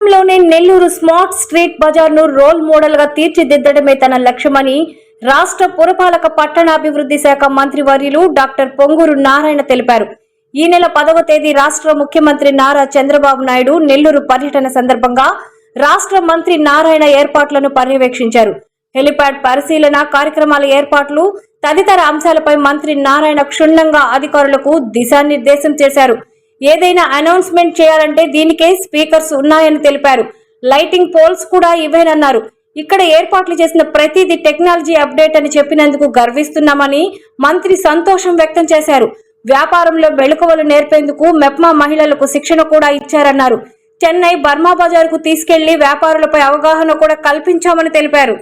లోనే Nellore smart street Bazar ను role model గా తీర్చిదిద్దడమే తన లక్ష్యమని రాష్ట్ర పురపాలక పట్టణాభివృద్ధి శాఖ మంత్రి వర్యులు డాక్టర్ పొంగూరు నారాయణ తెలిపారు. ఈ నెల 10వ తేదీ రాష్ట్ర ముఖ్యమంత్రి నారా చంద్రబాబు నాయుడు నెల్లూరు పర్యటన సందర్భంగా రాష్ట్ర మంత్రి నారాయణ ఏర్పాట్లను పర్యవేక్షించారు. హెలిప్యాడ్ పరిశీలన కార్యక్రమాల ఏర్పాట్లు తదితర అంశాలపై మంత్రి నారాయణ క్షుణ్ణంగా అధికారులకు దిశానిర్దేశం చేశారు. ఏదైనా అనౌన్స్మెంట్ చేయాలంటే దీనికే స్పీకర్స్ ఉన్నాయని తెలిపారు. లైటింగ్ పోల్స్ కూడా ఇవేనన్నారు. ఇక్కడ ఏర్పాట్లు చేసిన ప్రతిదీ టెక్నాలజీ అప్డేట్ అని చెప్పినందుకు గర్విస్తున్నామని మంత్రి సంతోషం వ్యక్తం చేశారు. వ్యాపారంలో మెళకువలు నేర్పేందుకు మెప్మా మహిళలకు శిక్షణ కూడా ఇచ్చారన్నారు. చెన్నై బర్మా బజార్ కు తీసుకెళ్లి వ్యాపారులపై అవగాహన కూడా కల్పించామని తెలిపారు.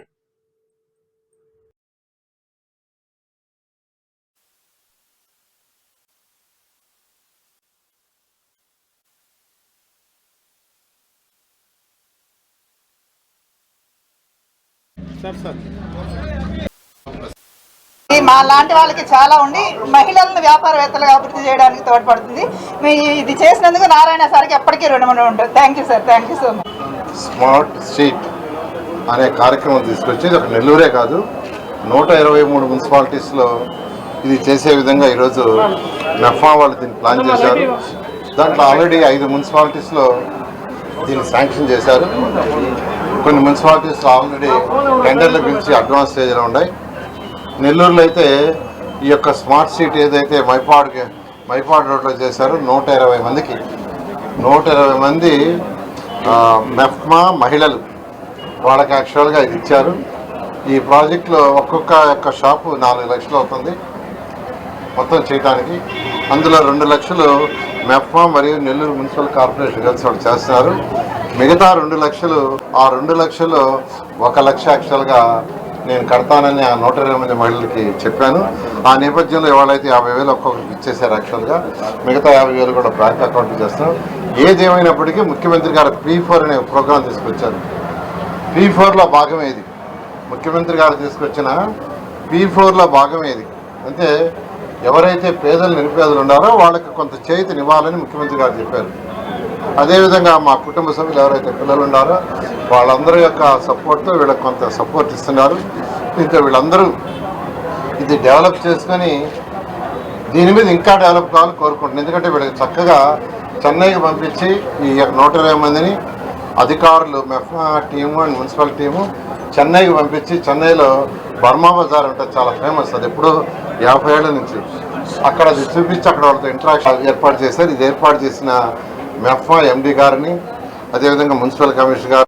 మా లాంటి వాళ్ళకి చాలా ఉండి మహిళలను వ్యాపారవేత్తలుగా అభివృద్ధి చేయడానికి తోడ్పడుతుంది. ఇది చేసినందుకు నారాయణ సార్కి ఎప్పటికీ రుణపడి ఉంటుంది. Thank you sir, thank you so much. Smart street అనే కార్యక్రమం తీసుకొచ్చి ఒక నెల్లూరే కాదు 123 మున్సిపాలిటీస్లో ఇది చేసే విధంగా ఈరోజు మెఫ్మా వాళ్ళు దీన్ని ప్లాన్ చేశారు. దాంట్లో ఆల్రెడీ 5 మున్సిపాలిటీస్లో దీన్ని శాంక్షన్ చేశారు. కొన్ని మున్సిపాలిటీస్లో ఆల్రెడీ టెండర్లు పిలిచి అడ్వాన్స్ స్టేజ్లో ఉన్నాయి. నెల్లూరులో అయితే ఈ యొక్క స్మార్ట్ సిటీ ఏదైతే మైపాడ్ రోడ్లో చేశారో 120 మందికి 120 మంది మెఫ్మా మహిళలు వాళ్ళకి యాక్చువల్గా ఇది ఇచ్చారు. ఈ ప్రాజెక్టులో ఒక్కొక్క షాపు 4 లక్షలు అవుతుంది మొత్తం చేయడానికి. అందులో 2 లక్షలు మెఫ్మా మరియు నెల్లూరు మున్సిపల్ కార్పొరేషన్ కలిసి వాళ్ళు చేస్తున్నారు. మిగతా 2 లక్షలు, ఆ 2 లక్షలు 1 లక్ష యాక్చువల్గా నేను కడతానని ఆ 120 మంది మహిళలకి చెప్పాను. ఆ నేపథ్యంలో ఎవరైతే 50,000 ఒక్కొక్కరికి ఇచ్చేసారు. యాక్చువల్గా మిగతా 50,000 కూడా బ్యాంక్ అకౌంట్ చేస్తాం. ఏదేమైనప్పటికీ ముఖ్యమంత్రి గారు P4 అనే ప్రోగ్రాం తీసుకొచ్చారు. P4లో భాగం ఏది ముఖ్యమంత్రి గారు తీసుకొచ్చిన P4లో భాగం ఏది అంటే ఎవరైతే పేదలు నిరుపేదలు ఉన్నారో వాళ్ళకి కొంత చేతినివ్వాలని ముఖ్యమంత్రి గారు చెప్పారు. అదేవిధంగా మా కుటుంబ సభ్యులు ఎవరైతే పిల్లలు ఉన్నారో వాళ్ళందరి యొక్క సపోర్ట్తో వీళ్ళకి కొంత సపోర్ట్ ఇస్తున్నారు. ఇంకా వీళ్ళందరూ ఇది డెవలప్ చేసుకొని దీని మీద ఇంకా డెవలప్ కావాలని కోరుకుంటున్నాను. ఎందుకంటే వీళ్ళకి చక్కగా చెన్నైకి పంపించి ఈ 120 మందిని అధికారులు MEPMA team and municipal team చెన్నైకి పంపించి చెన్నైలో బర్మా బజార్ ఉంటుంది, చాలా ఫేమస్. అది ఎప్పుడో 50 ఏళ్ల నుంచి అక్కడ అది చూపించి అక్కడ వాళ్ళతో ఇంటరాక్షన్ ఏర్పాటు చేశారు. ఇది ఏర్పాటు చేసిన మెఫ్మా ఎండి గారిని, అదేవిధంగా మున్సిపల్ కమిషనర్ గారు